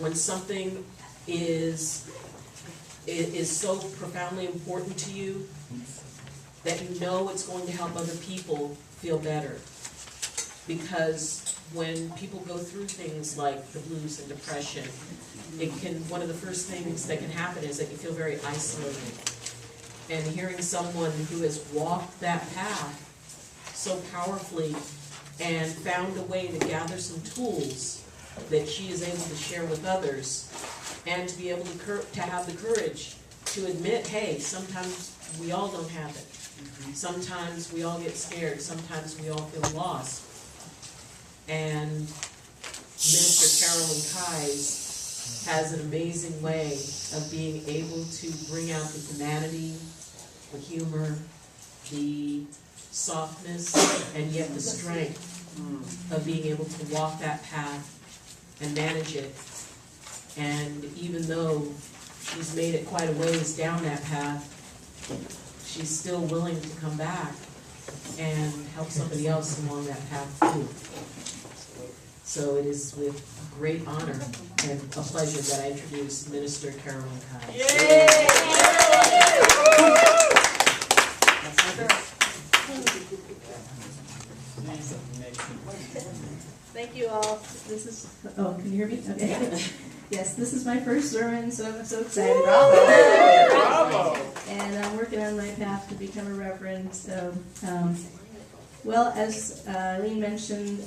when something is so profoundly important to you that you know it's going to help other people feel better. Because when people go through things like the blues and depression, one of the first things that can happen is that you feel very isolated. And hearing someone who has walked that path so powerfully and found a way to gather some tools that she is able to share with others, and to be able to have the courage to admit, hey, sometimes we all don't have it. Sometimes we all get scared. Sometimes we all feel lost. And Minister Carolyn Keyes has an amazing way of being able to bring out the humanity, the humor, the softness, and yet the strength of being able to walk that path and manage it. And even though she's made it quite a ways down that path, she's still willing to come back and help somebody else along that path too. So it is with great honor and a pleasure that I introduce Minister Carolyn Keyes. Yay! Thank you all. Can you hear me? Okay. Yes, this is my first sermon, so I'm so excited. Bravo! Bravo! And I'm working on my path to become a reverend. So, well, as Eileen mentioned,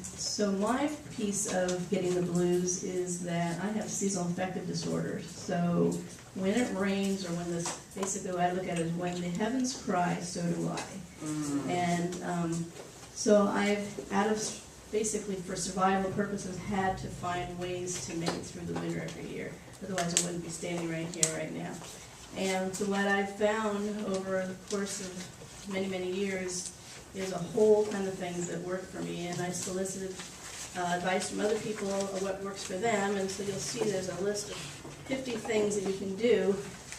so my piece of getting the blues is that I have seasonal affective disorder. So when it rains, or when basically what I look at it is when the heavens cry, so do I. And so I've, basically for survival purposes, had to find ways to make it through the winter every year. Otherwise I wouldn't be standing right here right now. And so what I've found over the course of many, many years is a whole ton of things that work for me. And I solicited advice from other people of what works for them. And so you'll see there's a list of 50 things that you can do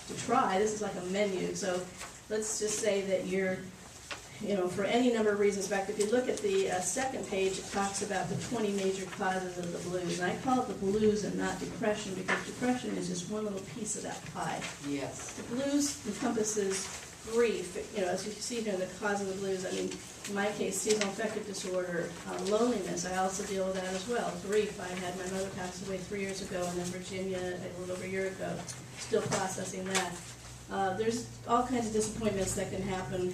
to try. This is like a menu. So let's just say that you're, for any number of reasons. In fact, if you look at the second page, it talks about the 20 major causes of the blues. And I call it the blues and not depression, because depression is just one little piece of that pie. Yes. The blues encompasses grief. As you see here, the cause of the blues, I mean, in my case, seasonal affective disorder, loneliness, I also deal with that as well. Grief, I had my mother pass away 3 years ago, and then Virginia a little over a year ago, still processing that. There's all kinds of disappointments that can happen,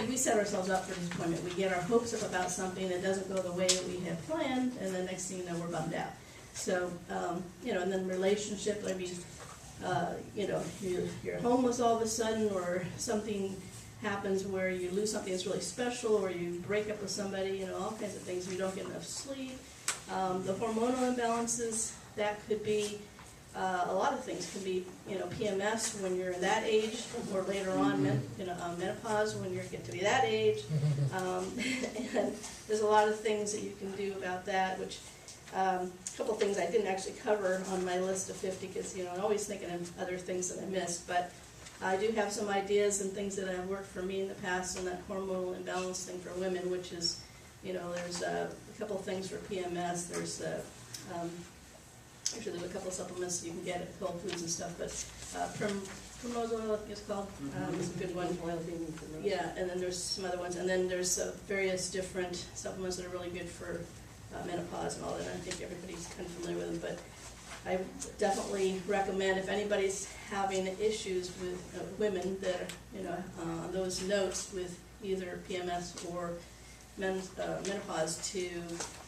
we set ourselves up for disappointment. We get our hopes up about something that doesn't go the way that we had planned, and then next thing you know, we're bummed out. So, and then relationship, you're homeless all of a sudden, or something happens where you lose something that's really special, or you break up with somebody, all kinds of things. You don't get enough sleep. The hormonal imbalances, that could be a lot of things. Can be, PMS when you're in that age, or later on, menopause when you get to be that age. And there's a lot of things that you can do about that, which a couple things I didn't actually cover on my list of 50, because I'm always thinking of other things that I missed. But I do have some ideas and things that have worked for me in the past on that hormonal imbalance thing for women, which is, there's a couple of things for PMS. There's actually, there's a couple of supplements you can get at Whole Foods and stuff, but Primrose oil, I think it's called, is a good one. Yeah, and then there's some other ones, and then there's various different supplements that are really good for menopause and all that. I think everybody's kind of familiar with them, but I definitely recommend, if anybody's having issues with women that on those notes with either PMS or menopause, to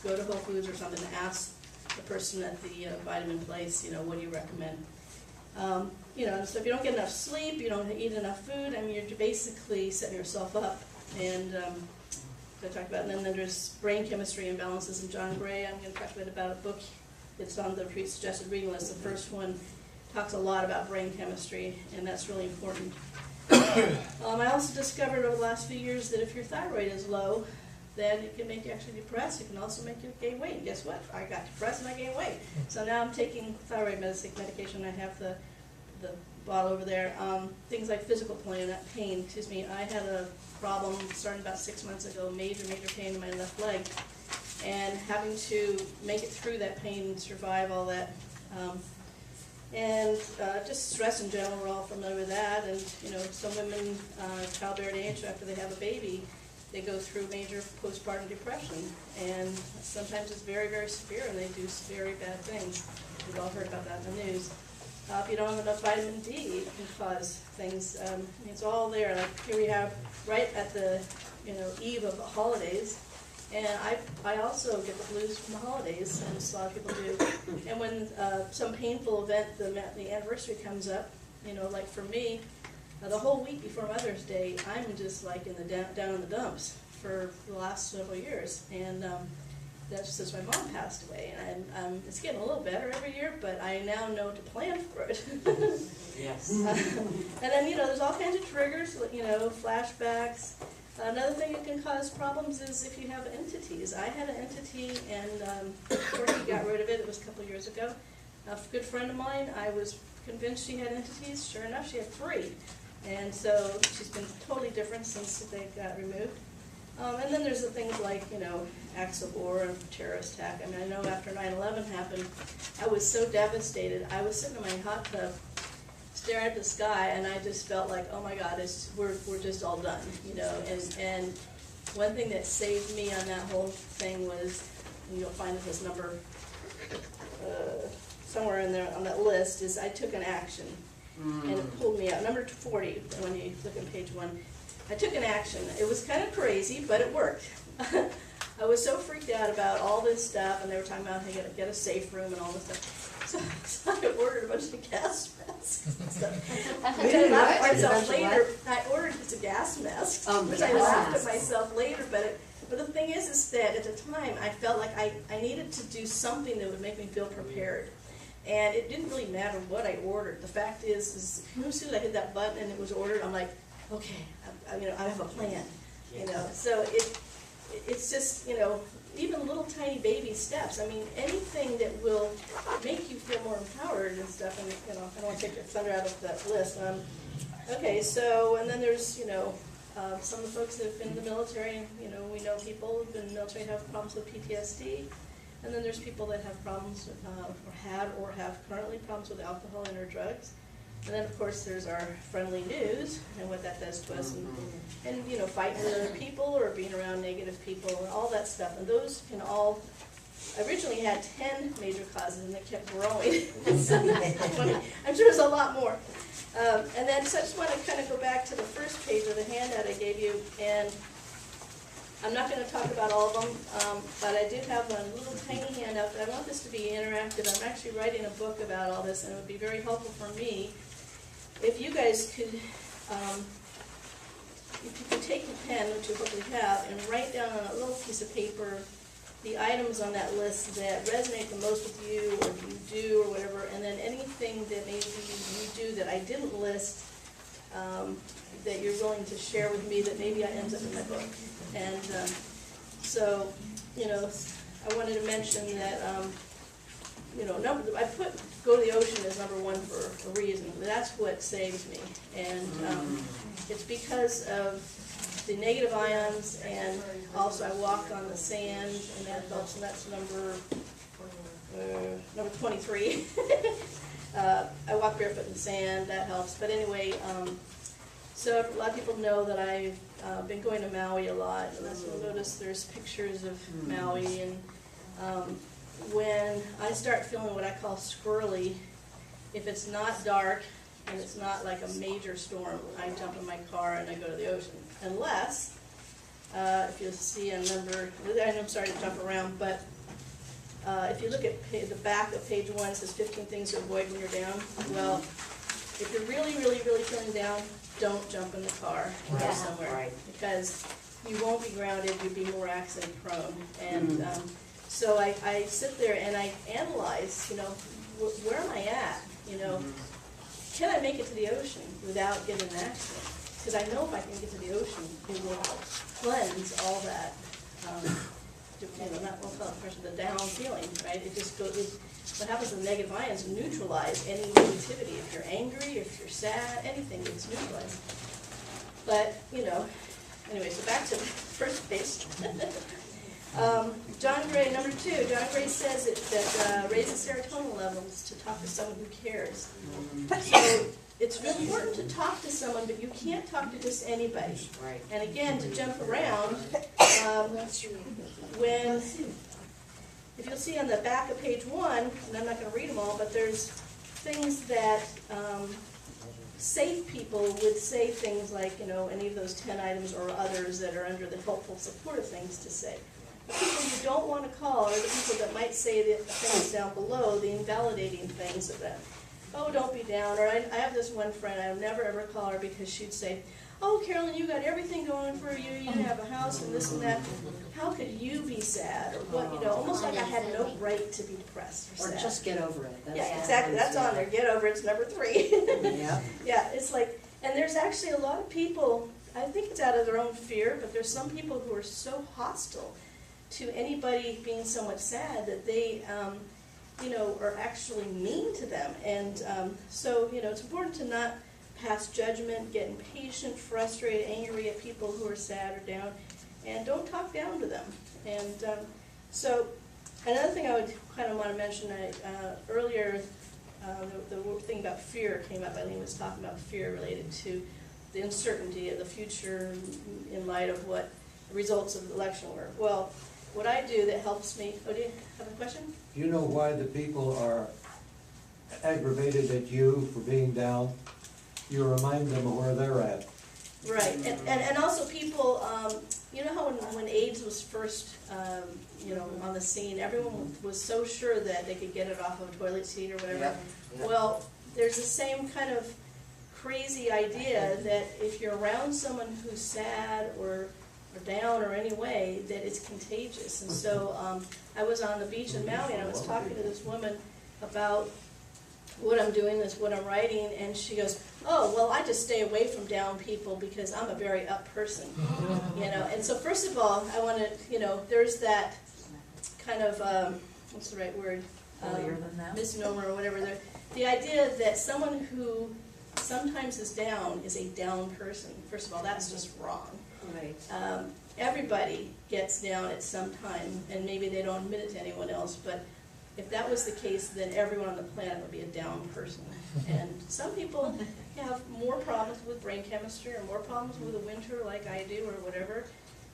go to Whole Foods or something and ask the person at the vitamin place, what do you recommend? So if you don't get enough sleep, you don't eat enough food, you're basically setting yourself up. And I talked about, and then there's brain chemistry imbalances. And John Gray, I'm going to talk a bit about a book that's on the suggested reading list. The first one talks a lot about brain chemistry, and that's really important. I also discovered over the last few years that if your thyroid is low, then it can make you actually depressed. It can also make you gain weight. And guess what? I got depressed and I gained weight. So now I'm taking thyroid medication. I have the bottle over there. Things like physical pain. I had a problem starting about 6 months ago, major pain in my left leg. and having to make it through that pain and survive all that. Just stress in general, we're all familiar with that, and some women, childbearing age, after they have a baby, they go through major postpartum depression, and sometimes it's very, very severe, and they do very bad things. We've all heard about that in the news. If you don't have enough vitamin D, it can cause things. It's all there. Like here we have right at the eve of the holidays, and I also get the blues from the holidays, and a lot of people do. And when some painful event, the anniversary comes up, like for me, the whole week before Mother's Day, I'm just like in the down in the dumps for the last several years, and that's just since my mom passed away, and it's getting a little better every year, but I now know to plan for it. Yes. And then there's all kinds of triggers, flashbacks. Another thing that can cause problems is if you have entities. I had an entity, and before he got rid of it, it was a couple of years ago. A good friend of mine, I was convinced she had entities. Sure enough, she had 3. And so she's been totally different since they got removed. And then there's the things like, acts of war and terrorist attack. I mean, I know after 9/11 happened, I was so devastated. I was sitting in my hot tub, staring at the sky, and I just felt like, oh my God, we're just all done, And one thing that saved me on that whole thing was, and you'll find this number somewhere in there on that list, is I took an action. And it pulled me out. Number 40, when you look on page 1, I took an action. It was kind of crazy, but it worked. I was so freaked out about all this stuff, and they were talking about how you gotta get a safe room and all this stuff. So I ordered a bunch of gas masks and stuff. I ordered just a gas mask, which I laughed at myself later. But the thing is that at the time I felt like I needed to do something that would make me feel prepared. And it didn't really matter what I ordered. The fact is as soon as I hit that button and it was ordered, I'm like, okay, I have a plan. So it's just even little tiny baby steps. I mean, anything that will make you feel more empowered and stuff. And I don't want to take the thunder out of that list. Okay, so and then there's some of the folks that have been in the military. We know people who've been in the military have problems with PTSD. And then there's people that have problems, or have currently problems with alcohol and or drugs. And then, of course, there's our friendly news and what that does to us, and fighting with other people or being around negative people and all that stuff. And those can all, I originally had 10 major causes, and they kept growing. I'm sure there's a lot more. And then, so I just want to kind of go back to the first page of the handout I gave you, and I'm not going to talk about all of them, but I do have a little tiny handout. I want this to be interactive. I'm actually writing a book about all this, and it would be very helpful for me if you guys could, if you could take a pen, which you hopefully have, and write down on a little piece of paper the items on that list that resonate the most with you, or you do, or whatever, and then anything that maybe you do that I didn't list, that you're willing to share with me that maybe ends up in my book. And so, I wanted to mention that, I put go to the ocean as number 1 for a reason. That's what saves me. And it's because of the negative ions, and also I walk on the sand, and that helps, and that's number 23. I walk barefoot in the sand, that helps. But anyway, so a lot of people know that I've been going to Maui a lot, and that's what you'll notice there's pictures of Maui. And when I start feeling what I call squirrely, if it's not dark and it's not like a major storm, I jump in my car and I go to the ocean. Unless, if you'll see on I'm sorry to jump around, but if you look at the back of page 1, it says 15 things to avoid when you're down. Well, if you're really, really, really feeling down, don't jump in the car or go somewhere, because you won't be grounded, you'll be more accident prone. And so I sit there and I analyze, where am I at? Can I make it to the ocean without getting an accident? Because I know if I can get to the ocean, it will cleanse all that, the down feeling, right? It just goes. What happens with negative ions neutralize any negativity. If you're angry, if you're sad, anything gets neutralized. But, anyway, so back to the first page. John Gray, number 2, John Gray says that raises serotonin levels to talk to someone who cares. So it's really important to talk to someone, but you can't talk to just anybody. Right. And again, to jump around, if you'll see on the back of page 1, and I'm not going to read them all, but there's things that safe people would say things like, any of those 10 items or others that are under the helpful, supportive things to say. The people you don't want to call are the people that might say the things down below, the invalidating things of that. Oh, don't be down. Or I have this one friend, I'll never ever call her because she'd say, oh, Carolyn, you got everything going for you. You have a house and this and that. How could you be sad? Or what, almost like I had no right to be depressed or sad. Or just get over it. That's Yeah, exactly. That's on there. Get over it. It's number 3. Yeah. Yeah, it's like, and there's actually a lot of people, I think it's out of their own fear, but there's some people who are so hostile to anybody being somewhat sad that they, are actually mean to them. And so, it's important to not pass judgment, get impatient, frustrated, angry at people who are sad or down, and don't talk down to them. And so another thing I would kind of want to mention, earlier, the thing about fear came up. Eileen was talking about fear related to the uncertainty of the future in light of what the results of the election were. Well, what I do that helps me, do you have a question? Do you know why the people are aggravated at you for being down? You remind them of where they're at. Right, and also people, you know how when AIDS was first, on the scene, everyone was so sure that they could get it off of a toilet seat or whatever. Yeah. Well, there's the same kind of crazy idea that if you're around someone who's sad or down or any way, that it's contagious. And so I was on the beach in Maui and I was talking to this woman about what I'm doing, what I'm writing, and she goes, oh, well, I just stay away from down people because I'm a very up person, And so first of all, I want to, there's that kind of, what's the right word? Holier than thou? Misnomer or whatever. The idea that someone who sometimes is down is a down person. First of all, that's just wrong. Right. Everybody gets down at some time, and maybe they don't admit it to anyone else, but if that was the case, then everyone on the planet would be a down person. And some people have more problems with brain chemistry or more problems with the winter like I do or whatever,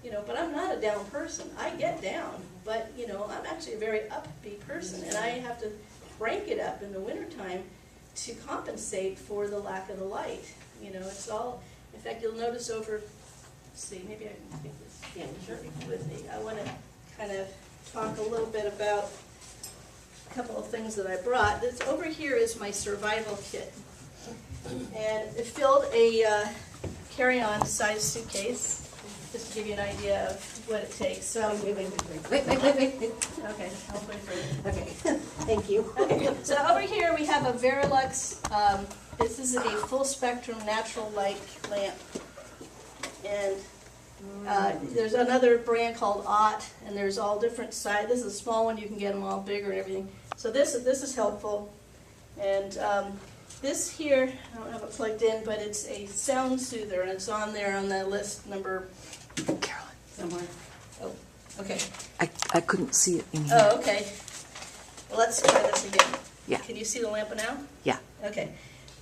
but I'm not a down person. I get down, but, I'm actually a very upbeat person, and I have to crank it up in the wintertime to compensate for the lack of the light. It's all, in fact, you'll notice over, let's see, maybe I can take this with me. I want to kind of talk a little bit about a couple of things that I brought. This over here is my survival kit, and it filled a carry-on size suitcase, just to give you an idea of what it takes. So Wait. okay, I'll put it for you. Okay, thank you. Okay, so over here we have a Verilux. This is a full spectrum natural light lamp, and there's another brand called Ott, and there's all different sizes. This is a small one, you can get them all bigger and everything. So this is helpful. And this here, I don't have it plugged in, but it's a sound soother, and it's on there on the list number Carolyn, somewhere. Oh, okay. I couldn't see it in here. Oh, okay. Well, let's try this again. Yeah. Can you see the lamp now? Yeah. Okay.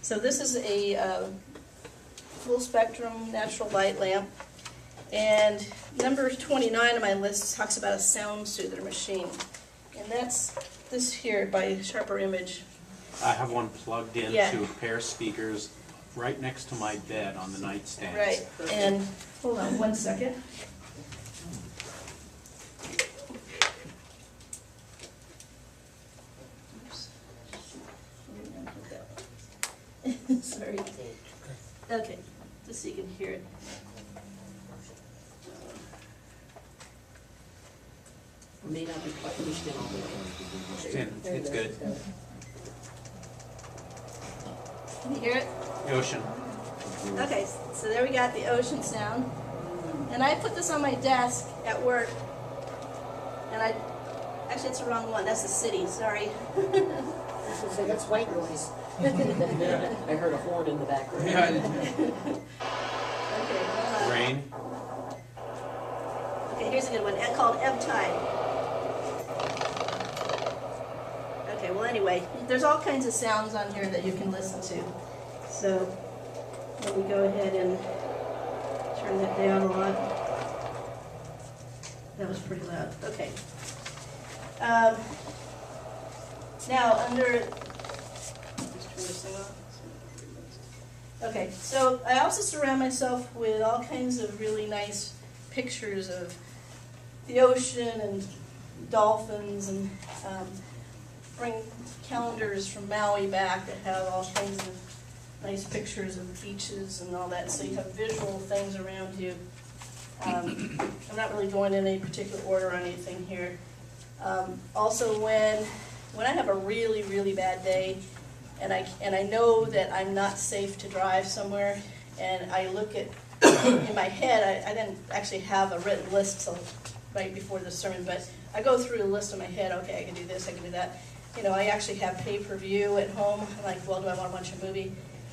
So this is a full spectrum natural light lamp. And number 29 on my list talks about a sound soother machine. And that's this here by Sharper Image. I have one plugged into Yeah. a pair of speakers right next to my bed on the nightstand. Right. And hold on one second. Oops. Sorry. Okay, just so you can hear it. May not be quite pushed in all the way. It's in. It's good. Can you hear it? The ocean. Okay, so there we got the ocean sound. And I put this on my desk at work. And actually it's the wrong one, that's the city, sorry. That's white noise. I heard a horn in the background. Yeah. Okay, hold on. Rain. Okay, here's a good one, called Ebb Tide. Okay, well anyway, there's all kinds of sounds on here that you can listen to. So let me go ahead and turn that down a lot. That was pretty loud. Okay. Now under, just turn this thing off. Okay, so I also surround myself with all kinds of really nice pictures of the ocean and dolphins, and bring calendars from Maui back that have all kinds of nice pictures of beaches and all that, so you have visual things around you. I'm not really going in any particular order or anything here. Also, when I have a really, really bad day, and I know that I'm not safe to drive somewhere, and I look at, in my head, I didn't actually have a written list till right before the sermon, but I go through the list in my head, okay, I can do this, I can do that. You know, I actually have pay-per-view at home. I'm like, well, do I want to watch a movie?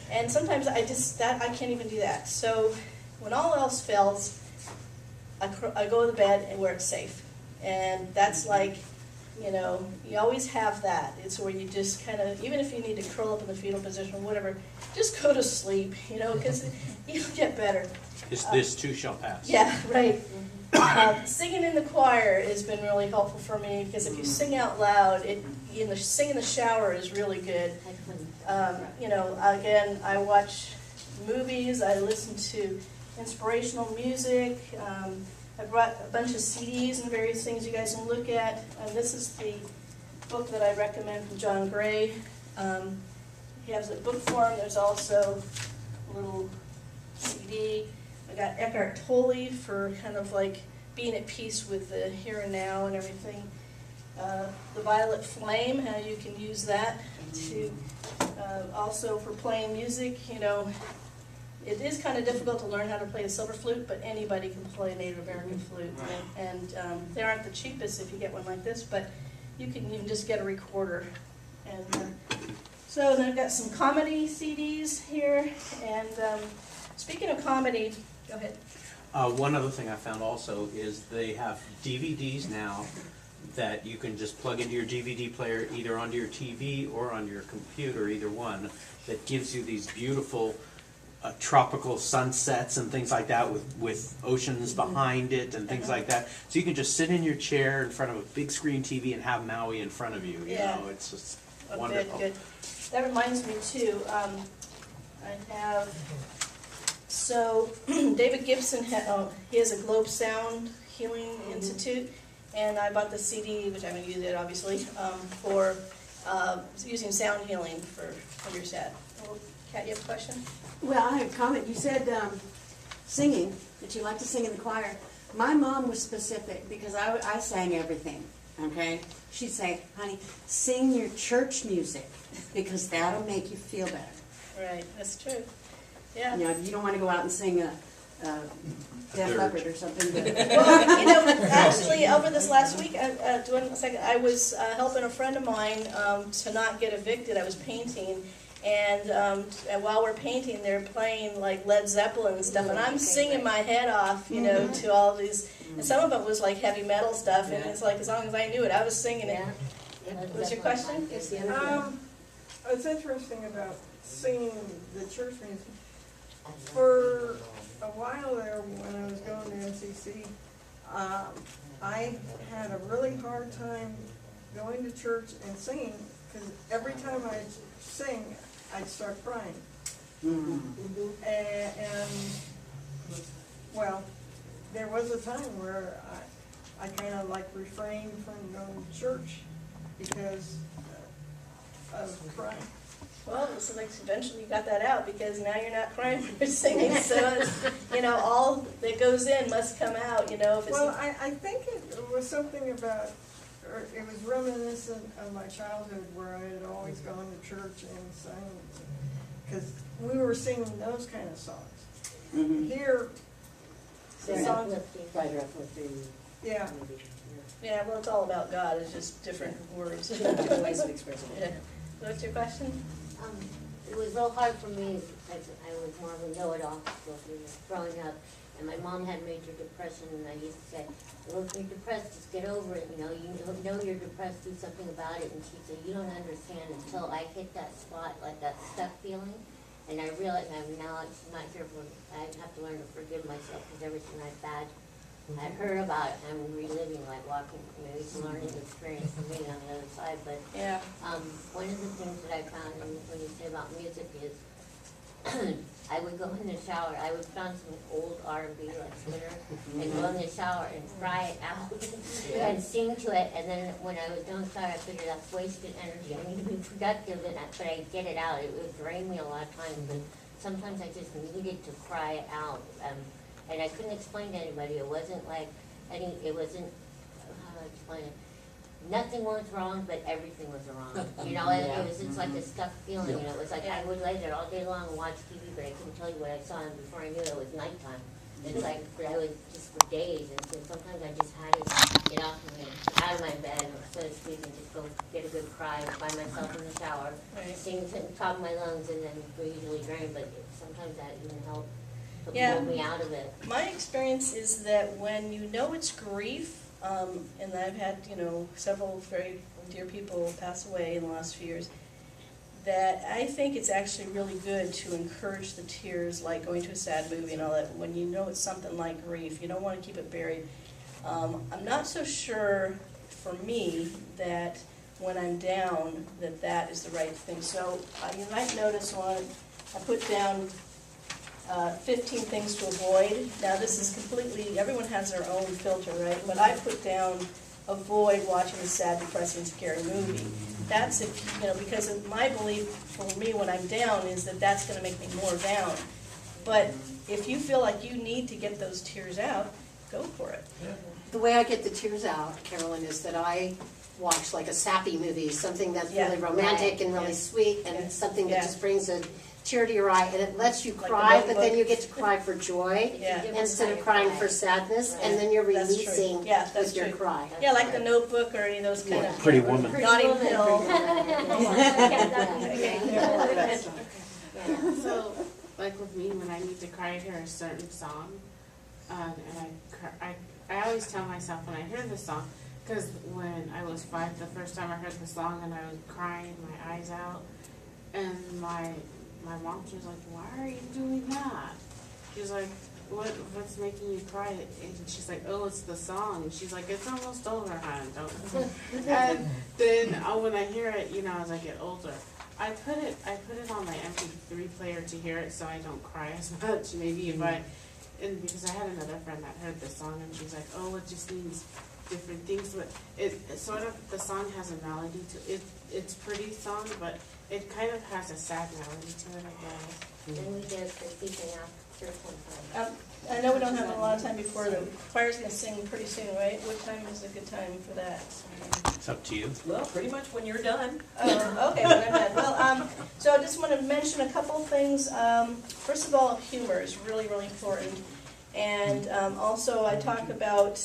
And sometimes I can't even do that. So when all else fails, I go to bed and where it's safe. And that's like, you know, you always have that. It's where you just kind of, even if you need to curl up in the fetal position or whatever, just go to sleep, you know, because you'll get better. This too shall pass. Yeah, right. Singing in the choir has been really helpful for me, because if you sing out loud, sing in the shower is really good. You know, again, I watch movies, I listen to inspirational music. I brought a bunch of CDs and various things you guys can look at. This is the book that I recommend from John Gray. He has a book form. There's also a little CD. I got Eckhart Tolle for kind of like being at peace with the here and now and everything. The Violet Flame, how you can use that to also for playing music. You know, it is kind of difficult to learn how to play a silver flute, but anybody can play a Native American flute. And they aren't the cheapest if you get one like this, but you can even just get a recorder. And so then I've got some comedy CDs here. And speaking of comedy, go ahead. One other thing I found also is they have DVDs now that you can just plug into your DVD player, either onto your TV or on your computer, either one, that gives you these beautiful tropical sunsets and things like that with oceans behind it and things like that. So you can just sit in your chair in front of a big screen TV and have Maui in front of you. You know, it's just wonderful. Good. That reminds me too, I have, so David Gibson, he has a Globe Sound Healing Institute, and I bought the CD, which I haven't used it obviously, for using sound healing for when you're sad. Kat, you have a question? Well, I have a comment. You said singing, that you like to sing in the choir. My mom was specific because I sang everything, okay? She'd say, honey, sing your church music because that'll make you feel better. Right, that's true. Yeah. You know, you don't want to go out and sing a Def Leppard or something. But Well, you know, actually, over this last week, I was helping a friend of mine to not get evicted. I was painting, and while we're painting, they're playing like Led Zeppelin and stuff, and I'm singing my head off, you know, to all these. And some of it was like heavy metal stuff, and it's like as long as I knew it, I was singing it. What's your question? It's interesting about singing the church music. For a while there, when I was going to MCC, I had a really hard time going to church and singing, because every time I'd sing, I'd start crying. And well, there was a time where I kind of like refrained from going to church because I was crying. Well, so like eventually you got that out, because now you're not crying when you're singing. So it's, you know, all that goes in must come out. You know, if it's Well, I think it was something about, or it was reminiscent of my childhood where I had always gone to church and sang, because we were singing those kind of songs. Here, the songs, yeah. Yeah, well, it's all about God. It's just different words. Different ways of expressing it. Yeah. What's your question? It was real hard for me, I was more of a know-it-all growing up, And my mom had major depression, and I used to say, well, if you're depressed, just get over it, you know you're depressed, do something about it. And she said, you don't understand until I hit that spot, like that stuck feeling. And I realized now it's not here for, I have to learn to forgive myself, because everything I heard about it, I'm reliving, like walking, it's a learning experience for me on the other side. But Yeah. one of the things that I found, and when you say about music, is I would go in the shower, I would find some old R&B like Twitter, and go in the shower and cry it out and sing to it. And then when I was done shower, I figured that's wasted energy. I need to be productive, but I get it out. It would drain me a lot of times, but sometimes I just needed to cry it out. And I couldn't explain to anybody. It wasn't like it wasn't, how do I explain it? Nothing was wrong, but everything was wrong. You know, it was just like a stuck feeling. You know, it was like I would lay there all day long and watch TV, but I couldn't tell you what I saw, and before I knew it was nighttime. It's like I was just for days, and so sometimes I just had to get out of my bed, so to speak, and just go get a good cry by myself in the shower, sing to the top of my lungs, and then usually drain. But sometimes that even helped to pull me out of it. My experience is that when you know it's grief, and I've had, several very dear people pass away in the last few years, that I think it's actually really good to encourage the tears, like going to a sad movie and all that, when you know it's something like grief. You don't want to keep it buried. I'm not so sure, for me, that when I'm down, that is the right thing. So you might notice I put down 15 things to avoid. Now this is completely, everyone has their own filter, right? But I put down avoid watching a sad, depressing, scary movie. That's because of my belief, for me, when I'm down, is that that's going to make me more down. But if you feel like you need to get those tears out, go for it. The way I get the tears out, Carolyn, is that I watch like a sappy movie, something that's really romantic and really sweet, and something that just brings a tear to your eye, and it lets you cry, but then you get to cry for joy instead of crying for sadness, and then you're releasing with your cry. Yeah, like The Notebook or any of those kind of Pretty Woman. Notting Hill. So, like with me, when I need to cry, I hear a certain song, and I always tell myself when I hear the song, because when I was 5, the first time I heard the song, and I was crying my eyes out, and my mom, she was like, why are you doing that? She's like, what's making you cry? And she's like, oh, it's the song. She's like, it's almost over, hon. And then when I hear it, as I get older, I put it on my MP3 player to hear it so I don't cry as much. Maybe and because I had another friend that heard the song, and she's like, oh, it just means different things, but it sort of, the song has a melody to it. It's pretty song, but it kind of has a sad melody to it, I guess. Then we did for speaking after church one time. I know we don't have a lot of time before the choir's going to sing pretty soon, right? What time is a good time for that? It's up to you. Well, pretty much when you're done. Okay, when I'm done. Well, so I just want to mention a couple of things. First of all, humor is really, really important. And also I talk about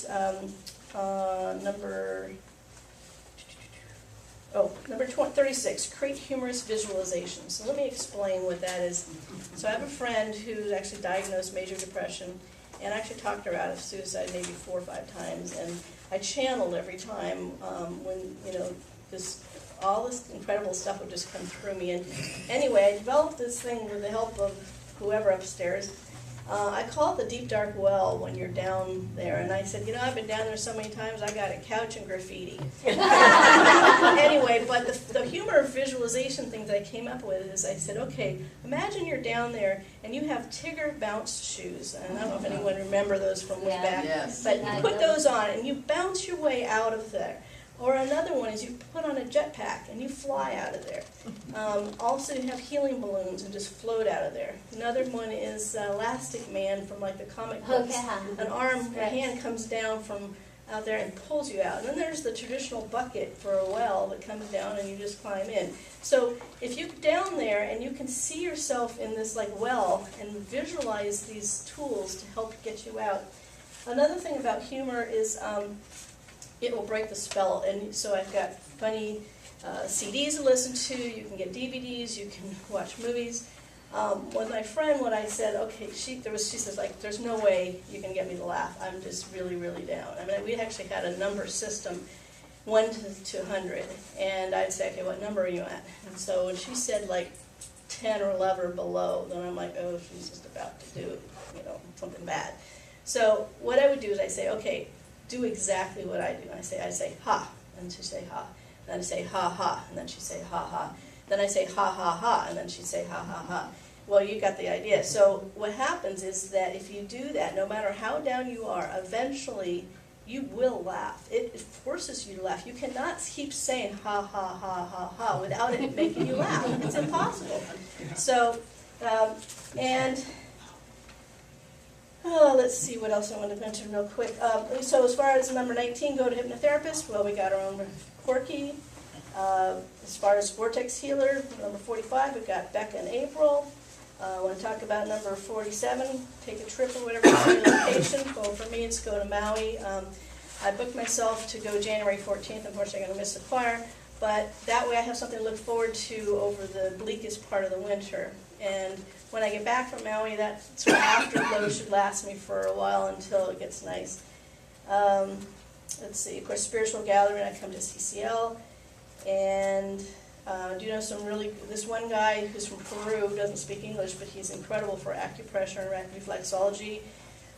number 36, create humorous visualization. So let me explain what that is. So I have a friend who's actually diagnosed major depression, and I actually talked her out of suicide maybe 4 or 5 times, and I channeled every time when, all this incredible stuff would just come through me. And anyway, I developed this thing with the help of whoever upstairs. I call it the deep dark well when you're down there. And I said, I've been down there so many times, I got a couch and graffiti. Anyway, but the humor visualization thing that I came up with is I said, okay, imagine you're down there and you have Tigger bounce shoes. And I don't know if anyone remember those from way back. Yes. But you put those on and you bounce your way out of there. Or another one is you put on a jetpack and you fly out of there. Also, you have helium balloons and just float out of there. Another one is Elastic Man from like the comic books. An arm, a hand comes down from out there and pulls you out. And then there's the traditional bucket for a well that comes down and you just climb in. So if you're down there and you can see yourself in this like well and visualize these tools to help get you out. Another thing about humor is it will break the spell. And so I've got funny CDs to listen to. You can get DVDs. You can watch movies. With my friend, when I said, okay, she says, like, there's no way you can get me to laugh. I'm just really, really down. I mean, we actually had a number system, 1 to 100, and I'd say, okay, what number are you at? And so when she said, like, 10 or 11 or below, then I'm like, oh, she's just about to do, something bad. So what I would do is I say, okay, do exactly what I do. I say, ha, and she say, ha. And then I say, ha, ha, and then she say, ha, ha. Then I say, ha, ha, ha, and then she'd say, ha, ha, ha. Well, you got the idea. So what happens is that if you do that, no matter how down you are, eventually you will laugh. It forces you to laugh. You cannot keep saying ha, ha, ha, ha, ha without it making you laugh. It's impossible. So, let's see what else I want to mention real quick. So as far as number 19, go to hypnotherapist. Well, we got our own Corky. As far as Vortex Healer, number 45, we've got Becca and April. I want to talk about number 47, take a trip or whatever, location. Well, for me, it's go to Maui. I booked myself to go January 14th. Unfortunately, I'm going to miss the choir. But that way I have something to look forward to over the bleakest part of the winter. And when I get back from Maui, that sort of afterglow should last me for a while until it gets nice. Let's see, of course, Spiritual Gathering, I come to CCL. And do you know this one guy who's from Peru, doesn't speak English, but he's incredible for acupressure and reflexology.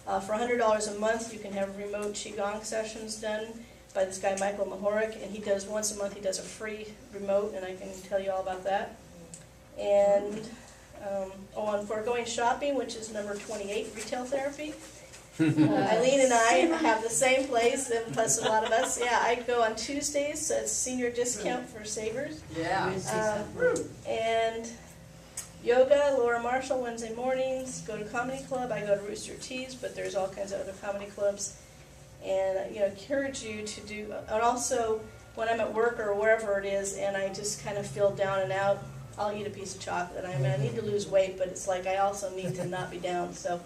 For $100 a month, you can have remote Qigong sessions done by this guy, Michael Mahoric, and he does once a month, he does a free remote, and I can tell you all about that. And on foregoing shopping, which is number 28, retail therapy. Eileen and I have the same place, and plus a lot of us. Yeah, I go on Tuesdays, so it's senior discount for savers. Yeah. And yoga, Laura Marshall, Wednesday mornings. Go to comedy club. I go to Rooster Teas, but there's all kinds of other comedy clubs. And encourage you to do. And also, when I'm at work or wherever it is, and I just kind of feel down and out, I'll eat a piece of chocolate. I mean, I need to lose weight, but it's like I also need to not be down. So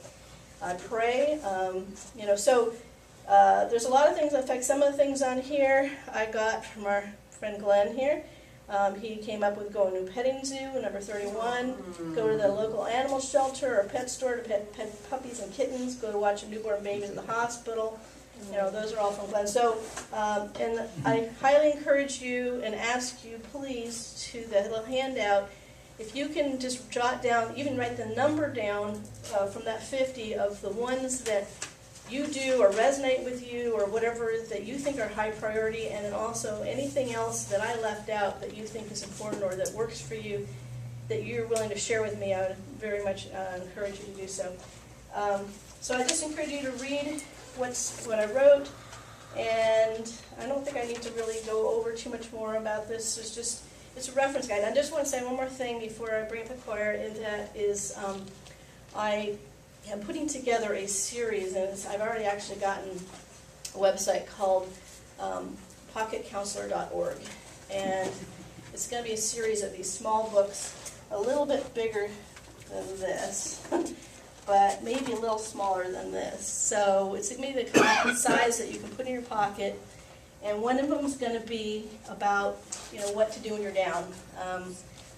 I pray. There's a lot of things that affect. Some of the things on here I got from our friend Glenn here. He came up with go to a petting zoo, number 31. Go to the local animal shelter or pet store to pet puppies and kittens. Go to watch a newborn baby in the hospital. Those are all from Glenn. So, and I highly encourage you and ask you, please, to the little handout, if you can just jot down, even write the number down from that 50 of the ones that you do or resonate with you or whatever that you think are high priority, and then also anything else that I left out that you think is important or that works for you that you're willing to share with me. I would very much encourage you to do so. So I just encourage you to read what I wrote, and I don't think I need to really go over too much more about this. It's a reference guide. I just want to say one more thing before I bring up the choir, and that is I am putting together a series, and I've already actually gotten a website called pocketcounselor.org, and it's going to be a series of these small books, a little bit bigger than this, but maybe a little smaller than this. So it's going to be the kind of size that you can put in your pocket, and one of them is going to be about what to do when you're down,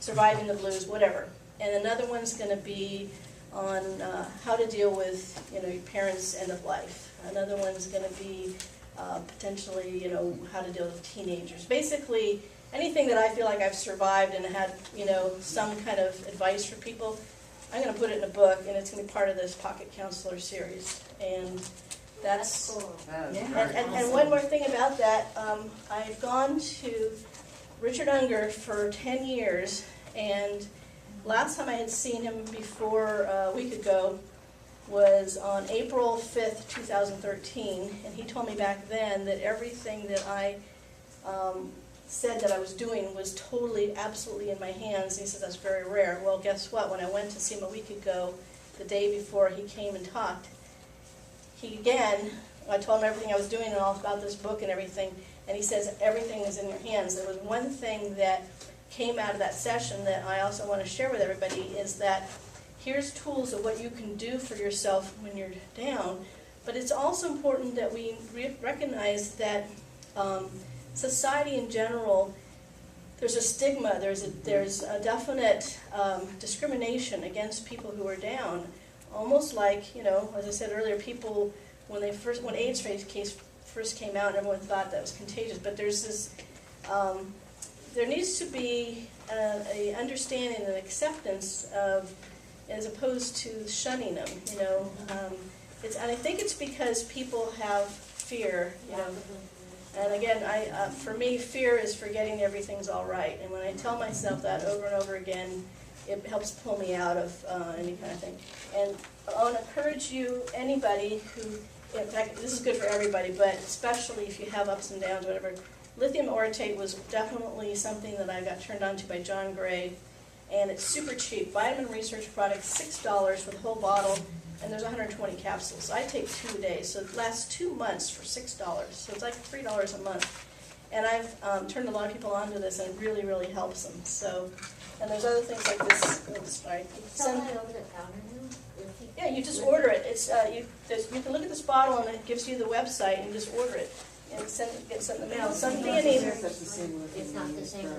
surviving the blues, whatever. And another one's going to be on how to deal with your parents' end of life. Another one's going to be potentially how to deal with teenagers. Basically anything that I feel like I've survived and had some kind of advice for people, I'm going to put it in a book, and it's going to be part of this Pocket Counselor series. And that's cool. And one more thing about that, I've gone to Richard Unger for 10 years, and last time I had seen him before a week ago was on April 5th, 2013, and he told me back then that everything that I said that I was doing was totally, absolutely in my hands. He said that's very rare. Well, guess what? When I went to see him a week ago, the day before he came and talked, I told him everything I was doing and all about this book and everything, and he says everything is in your hands. There was one thing that came out of that session that I also want to share with everybody, is that here's tools of what you can do for yourself when you're down, but it's also important that we recognize that society in general there's a stigma, there's a definite discrimination against people who are down. Almost like, you know, as I said earlier, people, when AIDS case first came out, everyone thought that was contagious, but there's this, there needs to be a understanding and acceptance of, as opposed to shunning them, you know. And I think it's because people have fear, you know. And again, for me, fear is forgetting everything's all right. And when I tell myself that over and over again, it helps pull me out of any kind of thing. And I want to encourage you, anybody who, in fact, this is good for everybody, but especially if you have ups and downs, whatever. Lithium orotate was definitely something that I got turned on to by John Gray, and it's super cheap. Vitamin Research product, $6 for the whole bottle, and there's 120 capsules. So I take 2 a day, so it lasts 2 months for $6. So it's like $3 a month. And I've turned a lot of people onto this, and it really, really helps them. So, and there's other things like this. Oh, sorry. Something over the counter now? Yeah, you just order it. It's you can look at this bottle, and it gives you the website, and you just order it. And get sent in the mail. Some theanine. It's not the same.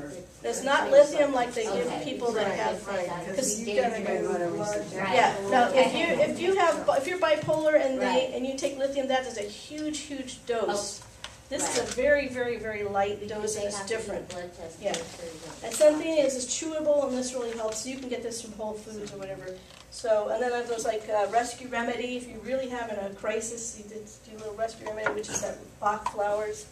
It's not lithium like they give Okay. people that have. Because you gotta go to blood. Yeah, no. If you're bipolar and Right. and you take lithium, that is a huge dose. This is a Right. very, very, very light dose, They and it's have to do different. blood tests Yeah. to make sure you don't- And something is chewable, and this really helps. You can get this from Whole Foods or whatever. So, and then there's like rescue remedy. If you're really having a crisis, you do a little rescue remedy, which is that Bach flowers.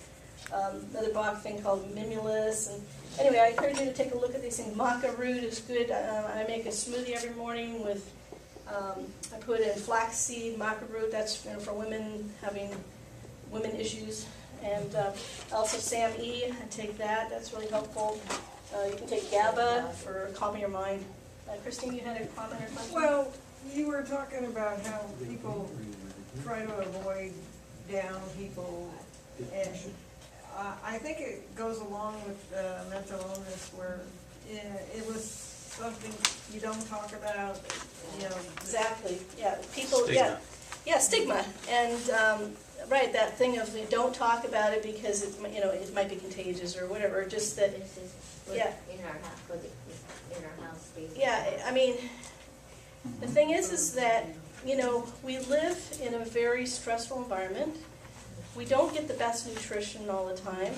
Another Bach thing called mimulus. And anyway, I encourage you to take a look at these things. Maca root is good. I make a smoothie every morning with. I put in flaxseed, maca root. That's for women having women issues. And also Sam E, I take that, that's really helpful. You can take GABA for calming your mind. Christine, you had a comment or question? Well, you were talking about how people try to avoid down people, and I think it goes along with mental illness where it was something you don't talk about, you know. Exactly, yeah, people, Stigma. yeah, stigma. And, right, that thing of don't talk about it because it, you know, it might be contagious or whatever, just that, This is yeah. in our house, in our house. Yeah, I mean, the thing is that, you know, we live in a very stressful environment. We don't get the best nutrition all the time.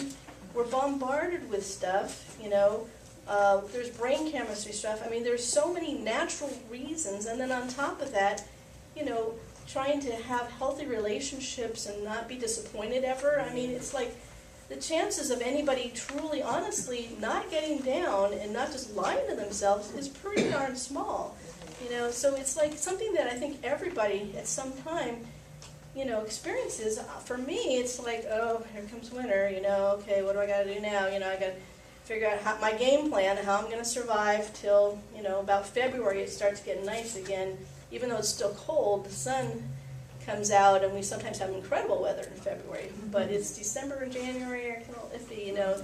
We're bombarded with stuff, you know. There's brain chemistry stuff. I mean, there's so many natural reasons. And then on top of that, you know, trying to have healthy relationships and not be disappointed ever. I mean, it's like the chances of anybody truly, honestly, not getting down and not just lying to themselves is pretty darn small. You know, so it's like something that I think everybody at some time, you know, experiences. For me, it's like, oh, here comes winter, you know, okay, what do I got to do now? You know, I got to figure out my game plan, how I'm going to survive till, you know, about February it starts getting nice again. Even though it's still cold, the sun comes out, and we sometimes have incredible weather in February. But it's December and January are kind of iffy, you know.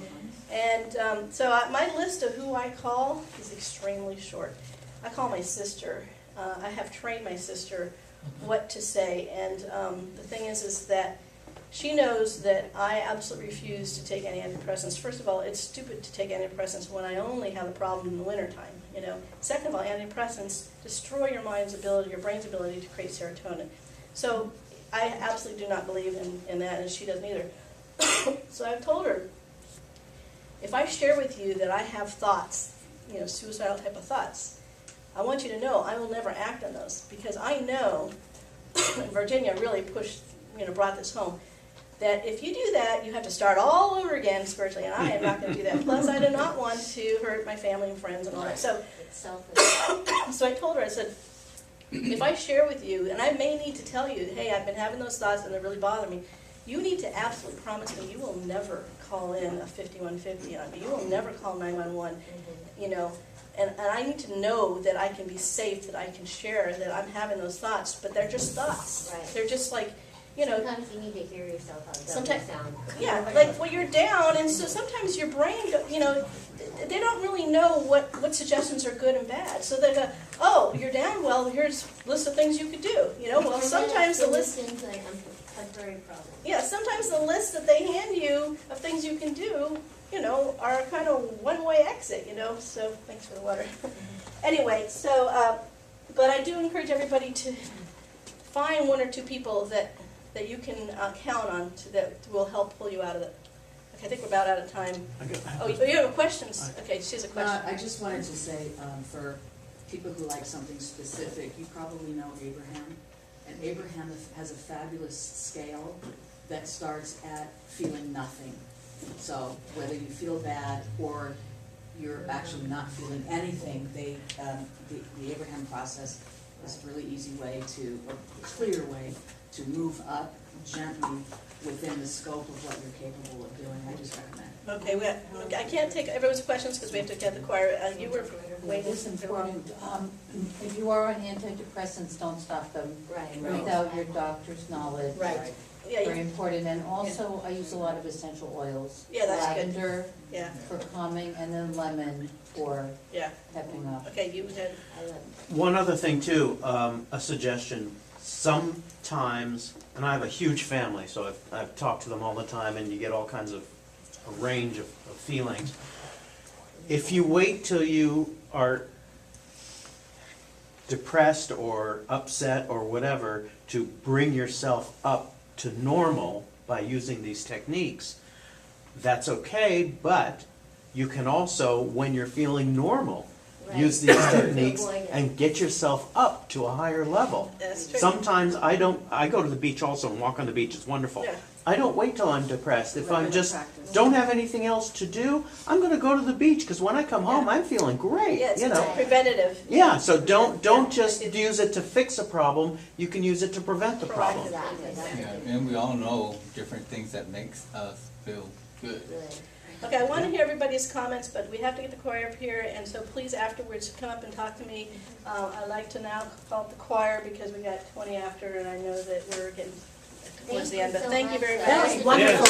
And so my list of who I call is extremely short. I call my sister. I have trained my sister what to say, and the thing is that she knows that I absolutely refuse to take any antidepressants. First of all, it's stupid to take antidepressants when I only have a problem in the wintertime. You know. Second of all, antidepressants destroy your mind's ability, your brain's ability to create serotonin. So I absolutely do not believe in that, and she doesn't either. So I've told her, if I share with you that I have thoughts, you know, suicidal type of thoughts, I want you to know I will never act on those, because I know, and Virginia really pushed, you know, brought this home, that if you do that, you have to start all over again spiritually, and I am not going to do that. Plus, I do not want to hurt my family and friends and all that. So, It's selfish. so I told her, I said, if I share with you, and I may need to tell you, hey, I've been having those thoughts and they really bother me, you need to absolutely promise me you will never call in a 5150 on me. You will never call 911, you know. And I need to know that I can be safe, that I can share, that I'm having those thoughts, but they're just thoughts. Right. They're just like, you know. Sometimes you need to hear yourself out. Sometimes- Sound. Yeah, like, well, you're down, and so sometimes your brain, you know, they don't really know what suggestions are good and bad. So they go, oh, you're down, well, here's a list of things you could do. You know, well, sometimes the list, I'm very proud. yeah, sometimes the list that they hand you of things you can do you know, are kind of one-way exit, you know, so thanks for the water. Anyway, so, but I do encourage everybody to find one or two people that you can count on that will help pull you out of it. Okay, I think we're about out of time. Oh, you have questions? Okay, she has a question. I just wanted to say, for people who like something specific, you probably know Abraham. And Abraham has a fabulous scale that starts at feeling nothing. So whether you feel bad or you're actually not feeling anything, the Abraham process is a really easy way to, or clear way to move up gently within the scope of what you're capable of doing. I just recommend it. Okay, I can't take everyone's questions because we have to get the choir. You were It waiting. is important, if you are on antidepressants, don't stop them Right. without your doctor's knowledge. Right. Yeah, Very important, and also I use a lot of essential oils. Yeah, that's good. Lavender yeah, for calming, and then lemon for yeah. pepping up. Okay, you had, One other thing too, a suggestion, sometimes, and I have a huge family, so I've talked to them all the time, and you get all kinds of, a range of feelings. If you wait till you are depressed or upset or whatever to bring yourself up to normal by using these techniques, that's okay, but you can also, when you're feeling normal, use these techniques and get yourself up to a higher level. that's true. Sometimes I go to the beach also and walk on the beach, it's wonderful. Yeah. I don't wait till I'm depressed. If I'm Regular just, practice. don't have anything else to do, I'm gonna go to the beach, because when I come home, I'm feeling great, Yeah, it's you know? preventative. Yeah, so don't Yeah. just use it to fix a problem, you can use it to prevent the problem. Exactly, that's Yeah, and we all know different things that makes us feel good. good. Okay, I want to hear everybody's comments, but we have to get the choir up here, and so please afterwards come up and talk to me. I'd like to now call up the choir because we got 20 after, and I know that we're getting towards the end, but thank you very much. That was wonderful.